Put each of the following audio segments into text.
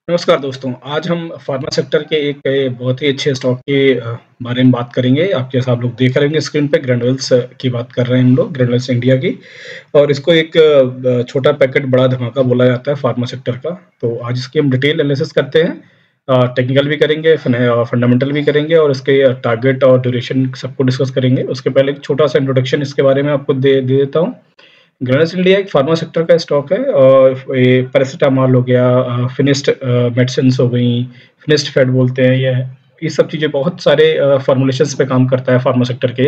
नमस्कार दोस्तों, आज हम फ़ार्मा सेक्टर के एक बहुत ही अच्छे स्टॉक के बारे में बात करेंगे। आप जैसा आप लोग देख रहे होंगे स्क्रीन पे ग्रैन्युल्स की बात कर रहे हैं हम लोग, ग्रैन्युल्स इंडिया की। और इसको एक छोटा पैकेट बड़ा धमाका बोला जाता है फ़ार्मा सेक्टर का। तो आज इसकी हम डिटेल एनालिसिस करते हैं। टेक्निकल भी करेंगे, फंडामेंटल भी करेंगे और इसके टारगेट और ड्यूरेशन सबको डिस्कस करेंगे। उसके पहले एक छोटा-सा इंट्रोडक्शन इसके बारे में आपको दे दे देता हूँ। ग्लेनस इंडिया एक फार्मा सेक्टर का स्टॉक है और ये पैरासिटामॉल हो गया, फिनिश्ड मेडिसिन्स हो गई, फिनिश्ड फेड बोलते हैं ये सब चीज़ें बहुत सारे फॉर्मुलेशंस पे काम करता है फार्मा सेक्टर के।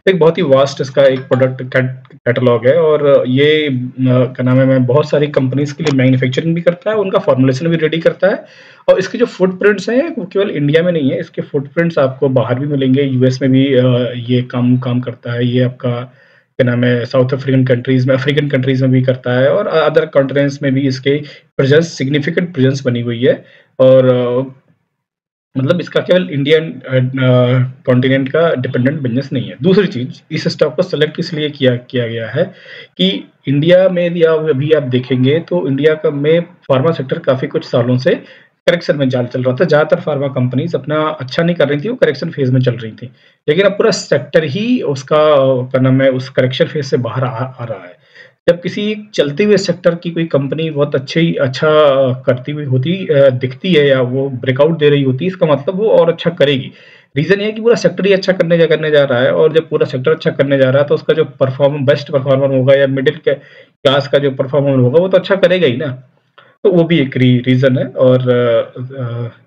एक बहुत ही वास्ट इसका एक प्रोडक्ट कैटलॉग है और ये क्या नाम है मैं बहुत सारी कंपनीज़ के लिए मैन्युफैक्चरिंग भी करता है, उनका फॉर्मुलेशन भी रेडी करता है। और इसके जो फुटप्रिंट्स हैं वो केवल इंडिया में नहीं है, इसके फुटप्रिंट्स आपको बाहर भी मिलेंगे, यूएस में भी ये काम काम करता है। ये आपका क्या नाम है साउथ अफ्रीकन कंट्रीज़ में भी करता है और अदर कॉन्टिनेंट्स में भी इसके सिग्निफिकेंट प्रेजेंस बनी हुई है। और मतलब इसका केवल इंडियन कॉन्टिनेंट का डिपेंडेंट बिज़नेस नहीं है। दूसरी चीज़, इस स्टॉक को सेलेक्ट इसलिए किया गया है कि इंडिया में यदि आप अभी आप देखेंगे तो इंडिया का में फार्मा सेक्टर काफ़ी कुछ सालों से करेक्शन में चल रहा था। ज़्यादातर फार्मा कंपनीज़ अपना अच्छा नहीं कर रही थी, वो करेक्शन फेज़ में चल रही थी। लेकिन अब पूरा सेक्टर ही उसका क्या नाम है उस करेक्शन फेज़ से बाहर आ रहा है। जब किसी चलते हुए सेक्टर की कोई कंपनी बहुत अच्छा करती हुई दिखती है या वो ब्रेकआउट दे रही होती है, इसका मतलब वो और अच्छा करेगी। रीज़न ये है कि पूरा सेक्टर ही अच्छा करने जा रहा है और जब पूरा सेक्टर अच्छा करने जा रहा है तो उसका जो बेस्ट परफॉर्मर होगा या मिडल के क्लास का जो परफॉर्मर होगा वो तो अच्छा करेगा ही ना। तो वो भी एक रीज़न है और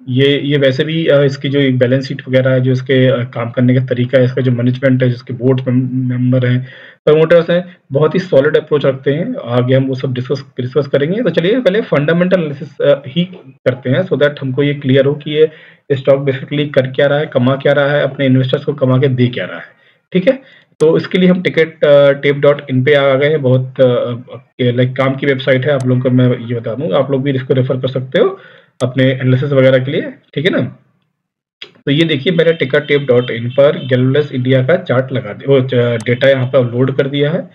ये वैसे भी इसकी जो एक बैलेंस शीट वगैरह है, जो इसके काम करने का तरीका है, इसका जो मैनेजमेंट है, जिसके बोर्ड मेंबर हैं, प्रमोटर्स हैं, बहुत ही सॉलिड अप्रोच रखते हैं। आगे हम वो सब डिस्कस करेंगे। तो चलिए पहले फंडामेंटल एनालिसिस ही करते हैं सो दैट हमको ये क्लियर हो कि ये स्टॉक बेसिकली कर क्या रहा है, कमा क्या रहा है, अपने इन्वेस्टर्स को कमा के दे क्या रहा है। ठीक है? तो इसके लिए हम टिकट टेप डॉट इन पे आ गए हैं। बहुत लाइक काम की वेबसाइट है। आप लोगों को मैं ये बता दूँ, आप लोग भी इसको रेफर कर सकते हो अपने एनालिसिस वगैरह के लिए। ठीक है ना? तो ये देखिए मैंने टिकट टेप डॉट इन पर ग्लोबल इंडिया का चार्ट लगा दिया, वो डेटा यहाँ पे अपलोड कर दिया है।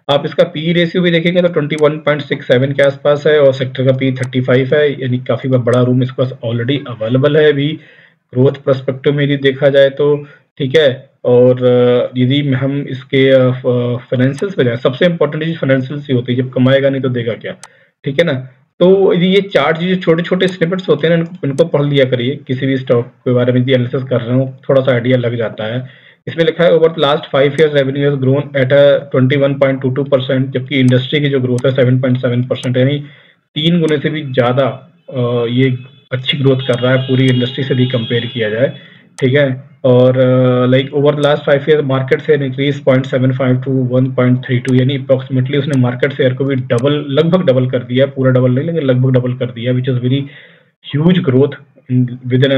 आप इसका पी रेशियो भी देखेंगे तो 21.67 के आसपास है और सेक्टर का पी 35 है, यानी काफ़ी बड़ा रूम इसके पास ऑलरेडी अवेलेबल है अभी ग्रोथ पर्सपेक्टिव में यदि देखा जाए तो। ठीक है? और यदि हम इसके फाइनेंशियल्स पे जाएँ, सबसे इम्पोर्टेंट चीज़ फाइनेंशियल्स ही होती है, जब कमाएगा नहीं तो देगा क्या? ठीक है ना? तो यदि ये चार्ट जो छोटे-छोटे स्निपेट्स होते हैं ना, इनको पढ़ लिया करिए। किसी भी स्टॉक के बारे में यदि एनालिसिस कर रहे हो, थोड़ा-सा आइडिया लग जाता है। इसमें लिखा है over the last 5 years revenue has grown at 21.22%, जबकि इंडस्ट्री की जो ग्रोथ है 7.7%, यानी 3 गुने से भी ज़्यादा ये अच्छी ग्रोथ कर रहा है पूरी इंडस्ट्री से भी कंपेयर किया जाए। ठीक है? और like over the last 5 year market share increase 0.75 to 1.32, यानी अप्रॉक्सिमेटली उसने मार्केट शेयर को भी लगभग डबल कर दिया, पूरा डबल नहीं लेकिन लगभग डबल कर दिया, which is very huge growth within within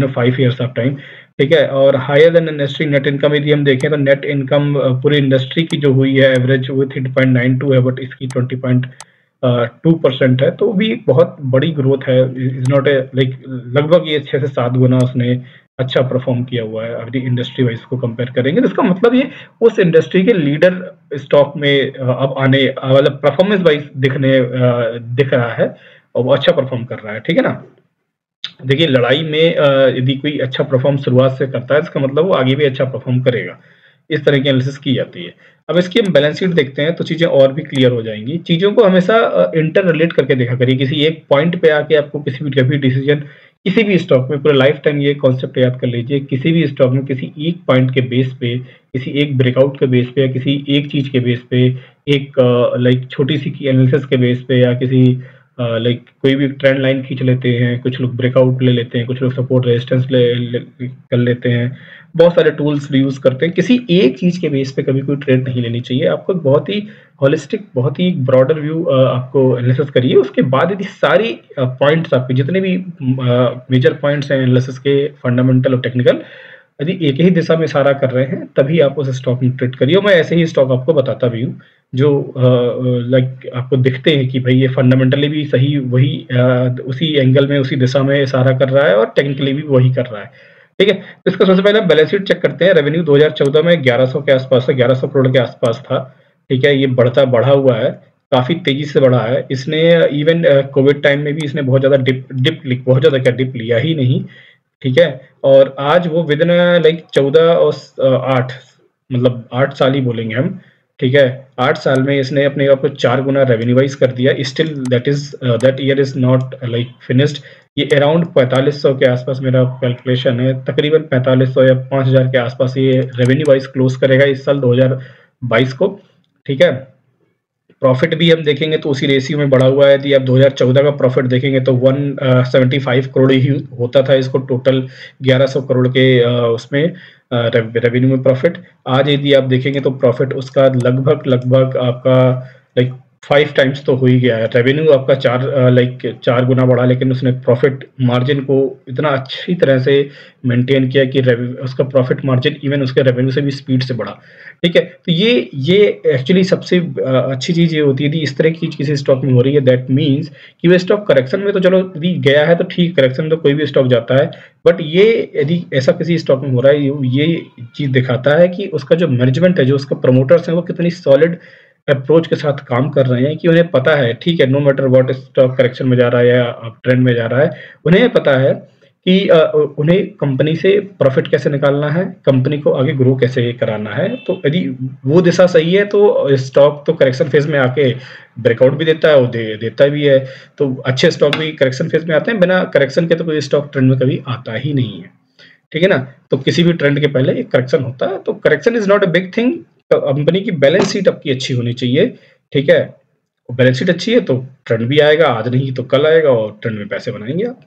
a 5 years of time. ठीक है? और higher than industry net income यदि हम देखें तो नेट इनकम पूरी इंडस्ट्री की जो हुई है एवरेज वो 3.92 है, बट इसकी 2% है, तो भी एक बहुत बड़ी ग्रोथ है। इज नॉट ए लाइक लगभग ये 6 से 7 गुना उसने अच्छा परफॉर्म किया हुआ है अगर इंडस्ट्री वाइज को कंपेयर करेंगे। तो इसका मतलब ये उस इंडस्ट्री के लीडर स्टॉक में अब आने मतलब परफॉर्मेंस वाइज दिख रहा है और वो अच्छा परफॉर्म कर रहा है। ठीक है ना? देखिए लड़ाई में यदि कोई अच्छा परफॉर्म शुरुआत से करता है, इसका मतलब वो आगे भी अच्छा परफॉर्म करेगा। इस तरह की एनालिसिस की जाती है। अब इसकी हम बैलेंस शीट देखते हैं तो चीज़ें और भी क्लियर हो जाएँगी। चीज़ों को हमेशा इंटर रिलेट करके देखा करिए। किसी एक पॉइंट पे आके आपको कभी डिसीज़न किसी भी स्टॉक में पूरे लाइफ टाइम ये कॉन्सेप्ट याद कर लीजिए, किसी भी स्टॉक में किसी एक पॉइंट के बेस पे, किसी एक ब्रेकआउट के बेस पे या किसी एक चीज़ के बेस पे, एक लाइक छोटी-सी की एनालिसिस के बेस पे या किसी लाइक कोई भी ट्रेंड लाइन खींच लेते हैं, कुछ लोग ब्रेकआउट ले लेते हैं, कुछ लोग सपोर्ट रेजिस्टेंस कर लेते हैं। बहुत सारे टूल्स भी यूज़ करते हैं। किसी एक चीज़ के बेस पे कभी कोई ट्रेड नहीं लेनी चाहिए। आपको बहुत ही होलिस्टिक, बहुत ही ब्रॉडर व्यू आपको एनालिसिस करिए। उसके बाद यदि सारी पॉइंट्स आपके जितने भी मेजर पॉइंट्स हैं एनालिसिस के, फंडामेंटल और टेक्निकल, यदि एक ही दिशा में इशारा कर रहे हैं तभी आप उस स्टॉक में ट्रेड करिए। और मैं ऐसे ही स्टॉक आपको बताता भी हूँ जो लाइक आपको दिखते हैं कि भाई ये फंडामेंटली भी सही वही उसी एंगल में उसी दिशा में इशारा कर रहा है और टेक्निकली भी वही कर रहा है। ठीक है? तो इसका सबसे पहले हम बैलेंस शीट चेक करते हैं। रेवेन्यू 2014 में 1100 के आसपास था, 1100 करोड़ के आसपास था। ठीक है? ये बढ़ा हुआ है। काफ़ी तेज़ी से बढ़ा है। इसने इवन कोविड टाइम में भी इसने बहुत ज़्यादा बहुत ज़्यादा क्या डिप लिया ही नहीं, ठीक है? और आज वो विदिन लाइक 14 और 8 मतलब 8 साल ही बोलेंगे हम, ठीक है? 8 साल में इसने अपने आप को 4 गुना रेवेन्यू वाइज़ कर दिया। Still that year is not like finished. ये अराउंड 4500 के आसपास मेरा कैलकुलेशन है, तकरीबन 4500 या 5000 के आसपास ये रेवेन्यू वाइज़ क्लोज़ करेगा इस साल 2022 को, ठीक है? प्रॉफिट भी हम देखेंगे तो उसी रेशियो में बढ़ा हुआ है। यदि आप 2014 का प्रॉफिट देखेंगे तो 175 करोड़ ही होता था इसको टोटल 1100 करोड़ के उसमें रेवेन्यू में प्रॉफिट। आज यदि आप देखेंगे तो प्रॉफिट उसका लगभग आपका लाइक 5 टाइम्स तो हो ही गया है। रेवेन्यू आपका 4 गुना बढ़ा, लेकिन उसने प्रॉफिट मार्जिन को इतना अच्छी तरह से मेंटेन किया कि उसका प्रॉफिट मार्जिन इवन उसके रेवेन्यू से भी स्पीड से बढ़ा, ठीक है? तो ये एक्चुअली सबसे अच्छी चीज़ ये होती है कि इस तरह की चीज़ किसी स्टॉक में हो रही है, दैट मीन्स कि वो स्टॉक करेक्शन में तो चलो यदि गया है तो ठीक, करेक्शन में तो कोई भी स्टॉक जाता है, बट ये यदि ऐसा किसी स्टॉक में हो रहा है, ये चीज़ दिखाता है कि उसका जो मैनेजमेंट है, जो उसका प्रमोटर्स हैं, वो कितनी सॉलिड अप्रोच के साथ काम कर रहे हैं कि उन्हें पता है, ठीक है, no matter what stock correction में जा रहा है या ट्रेंड में जा रहा है, उन्हें पता है कि उन्हें कंपनी से प्रॉफिट कैसे निकालना है, कंपनी को आगे ग्रो कैसे कराना है। तो यदि वो दिशा सही है तो स्टॉक तो करेक्शन फेज में आके ब्रेकआउट भी देता है और देता भी है। तो अच्छे स्टॉक भी करेक्शन फेज में आते हैं, बिना करेक्शन के तो कोई स्टॉक ट्रेंड में कभी आता ही नहीं है, ठीक है ना? तो किसी भी ट्रेंड के पहले एक करेक्शन होता है, तो correction is not a big thing. Company की बैलेंस शीट आपकी अच्छी होनी चाहिए, ठीक है? बैलेंस शीट अच्छी है तो ट्रेंड भी आएगा, आज नहीं तो कल आएगा और ट्रेंड में पैसे बनाएंगे आप,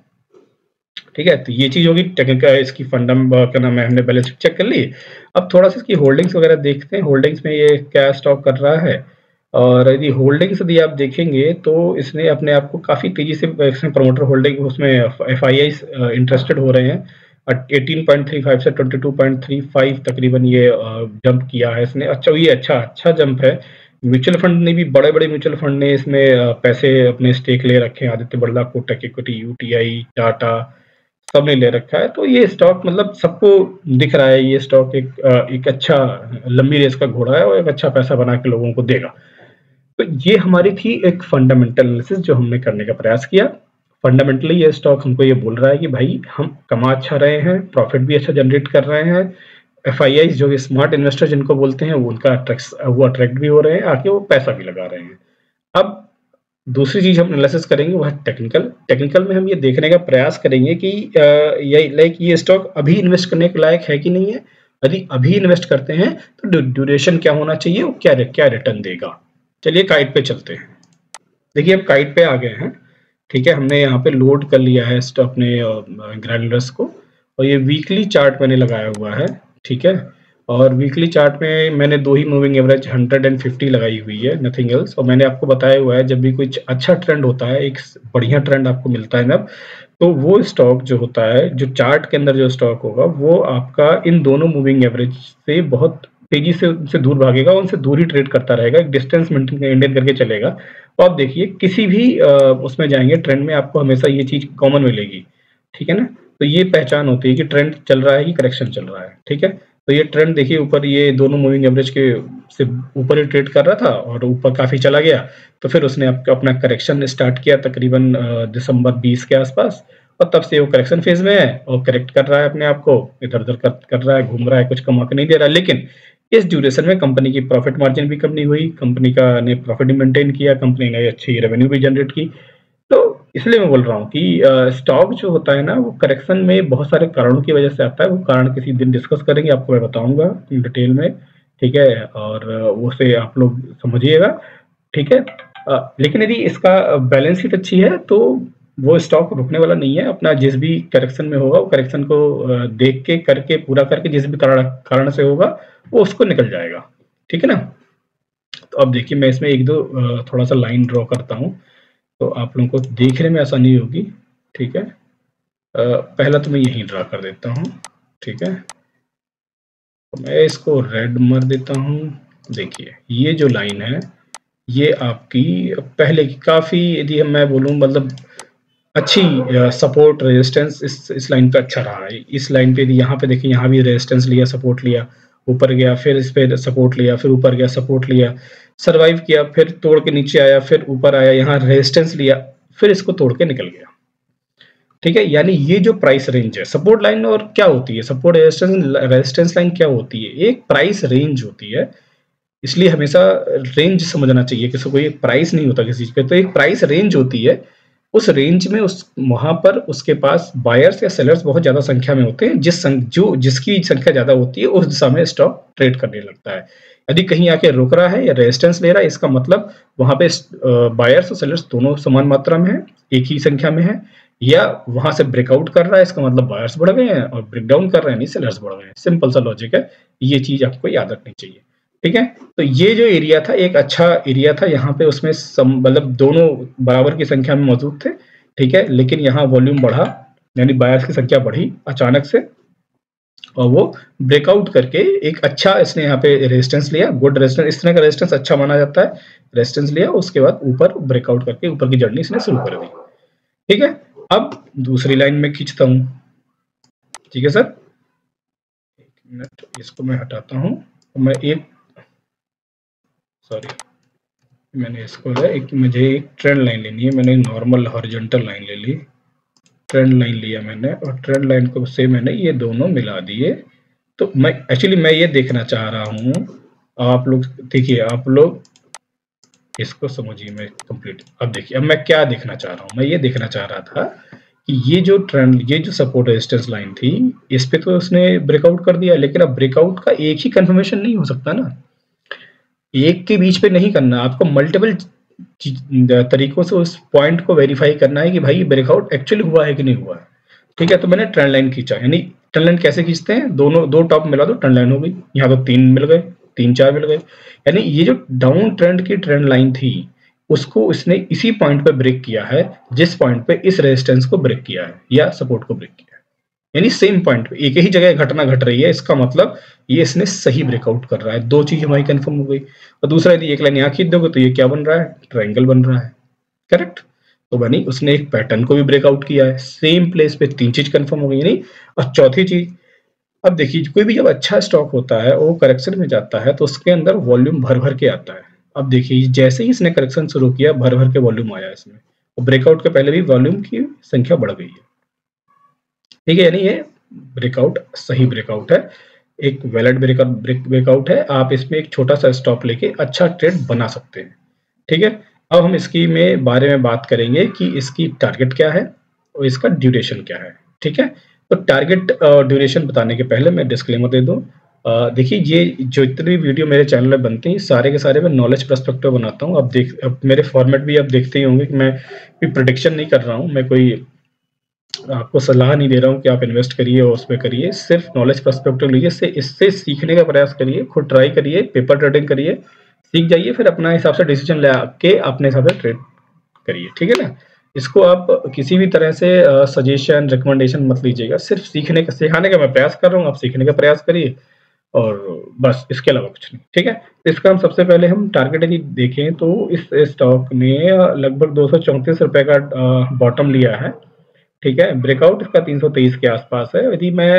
ठीक है? तो ये चीज़ होगी टेक्निकल, इसकी फंडम क्या नाम है, हमने बैलेंस शीट चेक कर ली। अब थोड़ा-सा इसकी होल्डिंग्स वगैरह देखते हैं, होल्डिंग्स में ये क्या स्टॉक कर रहा है। और यदि होल्डिंग्स यदि आप देखेंगे तो इसने अपने आप को काफ़ी तेज़ी से इसमें प्रमोटर होल्डिंग उसमें एफआईआईस इंटरेस्टेड हो रहे हैं। 18.35 से 22.35 तकरीबन ये जंप किया है इसने। अच्छा जंप है। म्यूचुअल फंड ने भी, बड़े-बड़े म्यूचुअल फंड ने इसमें पैसे अपने स्टेक ले रखे हैं। आदित्य बिरला, कोटक इक्विटी, यूटीआई, टाटा सबने ले रखा है। तो ये स्टॉक मतलब सबको दिख रहा है, ये स्टॉक एक अच्छा लंबी रेस का घोड़ा है और एक अच्छा पैसा बना के लोगों को देगा। तो ये हमारी थी एक फंडामेंटल एनालिसिस जो हमने करने का प्रयास किया। फंडामेंटली ये स्टॉक हमको ये बोल रहा है कि भाई हम कमा अच्छा रहे हैं, प्रॉफिट भी अच्छा जनरेट कर रहे हैं। एफआईआईस जो स्मार्ट इन्वेस्टर जिनको बोलते हैं, वो अट्रैक्ट भी हो रहे हैं, आके वो पैसा भी लगा रहे हैं। अब दूसरी चीज हम एनालिसिस करेंगे वो है टेक्निकल। टेक्निकल में हम ये देखने का प्रयास करेंगे कि ये स्टॉक अभी इन्वेस्ट करने के लायक है कि नहीं है। यदि अभी इन्वेस्ट करते हैं तो ड्यूरेशन क्या होना चाहिए, वो क्या रिटर्न देगा। चलिए काइट पे चलते हैं। देखिए हम काइट पे आ गए हैं, ठीक है? हमने यहाँ पे लोड कर लिया है अपने ग्रैनुलर्स को, और ये वीकली चार्ट मैंने लगाया हुआ है, ठीक है? और वीकली चार्ट में मैंने 2 ही मूविंग एवरेज 150 लगाई हुई है, नथिंग एल्स। और मैंने आपको बताया हुआ है जब भी कुछ अच्छा ट्रेंड होता है, एक बढ़िया ट्रेंड आपको मिलता है जब, तो वो स्टॉक जो होता है, जो चार्ट के अंदर जो स्टॉक होगा, वो आपका इन दोनों मूविंग एवरेज से बहुत तेजी से उनसे दूर भागेगा, उनसे दूर ही ट्रेड करता रहेगा, एक डिस्टेंस मेंटेन करके चलेगा। तो आप देखिए किसी भी उसमें जाएंगे ट्रेंड में, आपको हमेशा ये चीज कॉमन मिलेगी, ठीक है ना? तो ये पहचान होती है कि ट्रेंड चल रहा है कि करेक्शन चल रहा है, ठीक है? तो ये ट्रेंड देखिए ऊपर, ये दोनों मूविंग एवरेज के से ऊपर ही ट्रेड कर रहा था और ऊपर काफी चला गया, तो फिर उसने अपना करेक्शन स्टार्ट किया तकरीबन दिसंबर 20 के आसपास, और तब से वो करेक्शन फेज में है और करेक्ट कर रहा है अपने आप को, इधर-उधर कर रहा है, घूम रहा है, कुछ कमा के नहीं दे रहा है। लेकिन इस ड्यूरेशन में कंपनी की प्रॉफिट मार्जिन भी कम नहीं हुई, कंपनी का ने प्रॉफिट भी मेंटेन किया, कंपनी ने अच्छी रेवेन्यू भी जनरेट की। तो इसलिए मैं बोल रहा हूँ कि स्टॉक जो होता है ना, वो करेक्शन में बहुत सारे कारणों की वजह से आता है। वो कारण किसी दिन डिस्कस करेंगे, आपको मैं बताऊंगा डिटेल में, ठीक है? और उसे आप लोग समझिएगा, ठीक है? लेकिन यदि इसका बैलेंस शीट अच्छी है तो वो स्टॉक रुकने वाला नहीं है। अपना जिस भी करेक्शन में होगा, वो करेक्शन को देख के करके पूरा करके, जिस भी कारण से होगा वो उसको निकल जाएगा, ठीक है ना? तो अब देखिए मैं इसमें एक दो थोड़ा सा लाइन ड्रॉ करता हूँ तो आप लोगों को देखने में आसानी होगी, ठीक है? पहला तो मैं यहीं ड्रा कर देता हूँ, ठीक है? तो मैं इसको रेड मार देता हूँ। देखिए ये जो लाइन है, ये आपकी पहले की काफी, यदि मैं बोलूँ मतलब अच्छी सपोर्ट रेजिस्टेंस इस लाइन पे अच्छा रहा है। इस लाइन पे यदि यहाँ पे देखिए, यहाँ भी रेजिस्टेंस लिया, सपोर्ट लिया, ऊपर गया, फिर इस पे सपोर्ट लिया, फिर ऊपर गया, सपोर्ट लिया। सर्वाइव किया, फिर तोड़ के नीचे आया, फिर ऊपर आया, यहाँ रेजिस्टेंस लिया, फिर इसको तोड़ के निकल गया। ठीक है, यानी ये जो प्राइस रेंज है, सपोर्ट लाइन और क्या होती है, सपोर्ट रेजिस्टेंस लाइन क्या होती है, एक प्राइस रेंज होती है। इसलिए हमेशा रेंज समझना चाहिए, किसी को एक प्राइस नहीं होता किसी चीज पे, तो एक प्राइस रेंज होती है। उस रेंज में उस वहां पर उसके पास बायर्स या सेलर्स बहुत ज्यादा संख्या में होते हैं, जिसकी संख्या ज्यादा होती है उस दिशा में स्टॉक ट्रेड करने लगता है। यदि कहीं आके रुक रहा है या रेजिस्टेंस ले रहा है, इसका मतलब वहां पे बायर्स और सेलर्स दोनों समान मात्रा में है, एक ही संख्या में है, या वहां से ब्रेकआउट कर रहा है, इसका मतलब बायर्स बढ़ गए हैं, और ब्रेक डाउन कर रहे हैं नहीं सेलर्स बढ़ गए हैं। सिंपल सा लॉजिक है, ये चीज आपको याद रखनी चाहिए। ठीक है, तो ये जो एरिया था एक अच्छा एरिया था, यहाँ पे उसमें मतलब दोनों बराबर की संख्या में मौजूद थे। ठीक है, लेकिन यहाँ वॉल्यूम बढ़ा, यानी बायर्स की संख्या बढ़ी अचानक से, और वो ब्रेकआउट करके एक अच्छा इसने यहाँ पे रेजिस्टेंस लिया, गुड रेजिस्टेंस, इस तरह का रेजिस्टेंस अच्छा माना जाता है। रेजिस्टेंस लिया, उसके बाद ऊपर ब्रेकआउट करके ऊपर की जर्नी इसने शुरू कर दी। ठीक है, अब दूसरी लाइन में खींचता हूं। ठीक है सर, एक मिनट, इसको मैं हटाता हूं, मैं एक सॉरी मैंने इसको मुझे एक ट्रेंड लाइन लेनी है, मैंने नॉर्मल हॉरिजॉन्टल लाइन ले ली, ट्रेंड लाइन लिया मैंने, और ट्रेंड लाइन को से मैंने ये दोनों मिला दिए। तो मैं ये देखना चाह रहा हूँ, आप लोग देखिए, आप लोग इसको समझिए, मैं कंप्लीट, अब देखिए, अब मैं क्या देखना चाह रहा हूँ, मैं ये देखना चाह रहा था कि ये जो सपोर्ट रेजिस्टेंस लाइन थी, इस पे तो उसने ब्रेकआउट कर दिया, लेकिन अब ब्रेकआउट का एक ही कंफर्मेशन नहीं हो सकता ना, एक के बीच पे नहीं करना, आपको मल्टीपल तरीकों से उस पॉइंट को वेरीफाई करना है कि भाई ब्रेकआउट एक्चुअली हुआ है कि नहीं हुआ है। ठीक है, तो मैंने ट्रेंड लाइन खींचा, यानी ट्रेंड लाइन कैसे खींचते हैं, दोनों दो टॉप मिला दो, ट्रेंड लाइन हो गई। यहाँ तो 3 मिल गए, 3-4 मिल गए, यानी ये जो डाउन ट्रेंड की ट्रेंड लाइन थी, उसको इसने इसी पॉइंट पे ब्रेक किया है, जिस पॉइंट पे इस रेजिस्टेंस को ब्रेक किया है या सपोर्ट को ब्रेक किया है, यानी सेम पॉइंट पे एक ही जगह घटना घट रही है, इसका मतलब ये इसने सही ब्रेकआउट कर रहा है। दो चीज हमारी कंफर्म हो गई। और दूसरा, यदि एक लाइन यहाँ खींच दोगे तो ये क्या बन रहा है, ट्रायंगल बन रहा है, करेक्ट। तो बनी, उसने एक पैटर्न को भी ब्रेकआउट किया है, सेम प्लेस पे 3 चीज कंफर्म हो गई, नहीं। और चौथी चीज, अब देखिए, कोई भी जब अच्छा स्टॉक होता है, वो करेक्शन में जाता है, तो उसके अंदर वॉल्यूम भर भर के आता है। अब देखिए, जैसे ही इसने करेक्शन शुरू किया, भर भर के वॉल्यूम आया इसमें, और ब्रेकआउट के पहले भी वॉल्यूम की संख्या बढ़ गई है। ठीक है, यानी ये ब्रेकआउट सही ब्रेकआउट है, एक वैलिड ब्रेकआउट है। आप इसमें एक छोटा सा स्टॉप लेके अच्छा ट्रेड बना सकते हैं। ठीक है, अब हम इसकी बारे में बात करेंगे कि इसकी टारगेट क्या है और इसका ड्यूरेशन क्या है। ठीक है, तो टारगेट और ड्यूरेशन बताने के पहले मैं डिस्क्लेमर दे दूं। देखिए, ये जो इतनी वीडियो मेरे चैनल में बनती हैं, सारे के सारे मैं नॉलेज पर्सपेक्टिव बनाता हूँ। अब मेरे फॉर्मेट भी आप देखते ही होंगे कि मैं कोई प्रेडिक्शन नहीं कर रहा हूँ, मैं कोई आपको सलाह नहीं दे रहा हूँ कि आप इन्वेस्ट करिए और उसमें करिए, सिर्फ नॉलेज पर्सपेक्टिव लीजिए, इससे सीखने का प्रयास करिए, खुद ट्राई करिए, पेपर ट्रेडिंग करिए, सीख जाइए, फिर अपना हिसाब से डिसीजन ले के अपने हिसाब से ट्रेड करिए। ठीक है ना, इसको आप किसी भी तरह से सजेशन रिकमेंडेशन मत लीजिएगा, सिर्फ सिखाने का मैं प्रयास कर रहा हूँ, आप सीखने का प्रयास करिए, और बस, इसके अलावा कुछ नहीं। ठीक है, इसका हम सबसे पहले हम टारगेट यदि देखें तो इस स्टॉक ने लगभग 234 रुपए का बॉटम लिया है। ठीक है, ब्रेकआउट इसका 323 के आसपास है। यदि मैं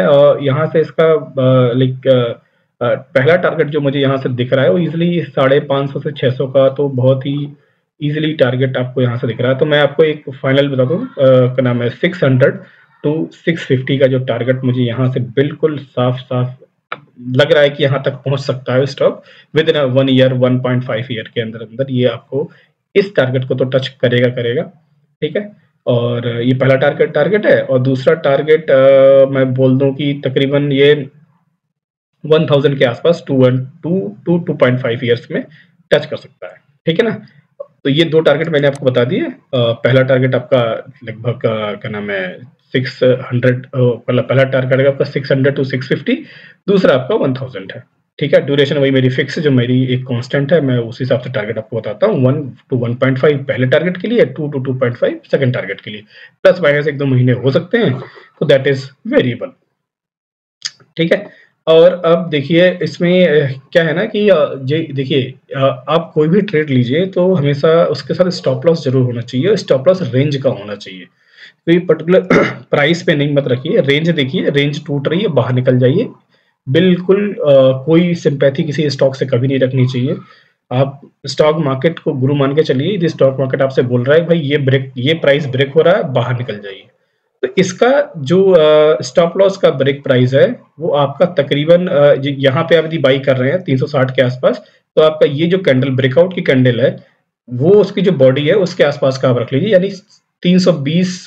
यहाँ से इसका पहला टारगेट जो मुझे यहाँ से दिख रहा है, वो इजिली 550 से 600 का, तो बहुत ही इजिली टारगेट आपको यहाँ से दिख रहा है। तो मैं आपको एक फाइनल बता दूँ, क्या नाम है, 600 टू 650 का जो टारगेट मुझे यहाँ से बिल्कुल साफ साफ लग रहा है कि यहाँ तक पहुंच सकता है stock with in 1 year 1.5 year के अंदर अंदर, ये आपको इस टारगेट को तो टच करेगा। ठीक है, और ये पहला टारगेट है। और दूसरा टारगेट मैं बोल दूं कि तकरीबन ये 1000 के आसपास 2.5 ईयर्स में टच कर सकता है। ठीक है ना, तो ये दो टारगेट मैंने आपको बता दिए। पहला टारगेट आपका लगभग क्या नाम है 600, पहला टारगेट है आपका 600 टू 650, दूसरा आपका 1000 है। ठीक है, ड्यूरेशन वही मेरी फिक्स, जो मेरी एक कांस्टेंट है, मैं उस हिसाब से टारगेट आपको बताता हूँ। 1 to 1.5 पहले टारगेट के लिए, 2 to 2.5 सेकंड टारगेट के लिए, प्लस माइनस 1-2 महीने हो सकते हैं, तो दैट इज वेरिएबल। ठीक है, और अब देखिए इसमें क्या है ना कि देखिए, आप कोई भी ट्रेड लीजिए तो हमेशा उसके साथ स्टॉप लॉस जरूर होना चाहिए, स्टॉप लॉस रेंज का होना चाहिए। कोई पर्टिकुलर प्राइस पे नहीं मत रखिए, रेंज देखिए, रेंज टूट रही है, बाहर निकल जाइए। बिल्कुल कोई सिंपैथी किसी स्टॉक से कभी नहीं रखनी चाहिए। आप स्टॉक मार्केट को गुरु मान के चलिए। यदि स्टॉक मार्केट आपसे बोल रहा है भाई ये प्राइस ब्रेक हो रहा है, बाहर निकल जाइए, तो इसका जो स्टॉप लॉस का ब्रेक प्राइस है वो आपका तकरीबन यहाँ पे आप यदि बाई कर रहे हैं 360 के आसपास, तो आपका ये जो कैंडल ब्रेकआउट की कैंडल है वो उसकी जो बॉडी है उसके आसपास का आप रख लीजिए, यानी 320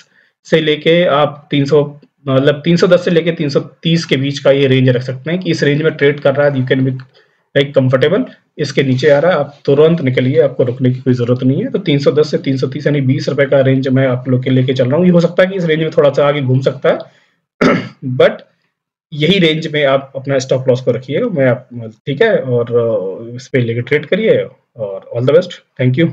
से लेके आप 300 मतलब 310 से लेके 330 के बीच का ये रेंज रख सकते हैं कि इस रेंज में ट्रेड कर रहा है, you can be like comfortable. इसके नीचे आ रहा है, आप तुरंत निकलिए, आपको रुकने की कोई जरूरत नहीं है। तो 310 से 330 यानी 20 रुपए का रेंज मैं आप लोग के लेके चल रहा हूँ। ये हो सकता है कि इस रेंज में थोड़ा सा आगे घूम सकता है बट यही रेंज में आप अपना स्टॉप लॉस को रखिए, मैं आप ठीक है, और इस पे लेके ट्रेड करिए, और all the best, thank you.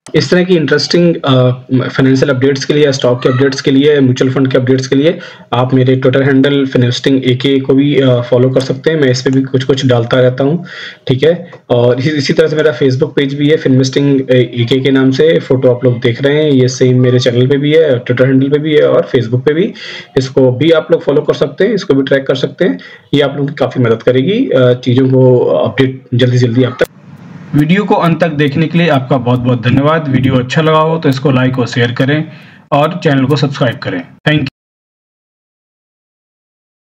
इस तरह की इंटरेस्टिंग फाइनेंशियल अपडेट्स के लिए, स्टॉक के अपडेट्स के लिए, म्यूचुअल फंड के अपडेट्स के लिए आप मेरे ट्विटर हैंडल फिनवेस्टिंग एके को भी फॉलो कर सकते हैं। मैं इस पे भी कुछ डालता रहता हूँ, ठीक है। और इसी तरह से मेरा फेसबुक पेज भी है फिनवेस्टिंग एके के नाम से, फोटो आप लोग देख रहे हैं, ये सेम मेरे चैनल पे भी है, ट्विटर हैंडल पे भी है और फेसबुक पे भी। इसको भी आप लोग फॉलो कर सकते हैं, इसको भी ट्रैक कर सकते हैं। ये आप लोगों की काफ़ी मदद करेगी चीज़ों को अपडेट जल्दी आप तक। वीडियो को अंत तक देखने के लिए आपका बहुत बहुत धन्यवाद। वीडियो अच्छा लगा हो तो इसको लाइक और शेयर करें और चैनल को सब्सक्राइब करें। Thank you.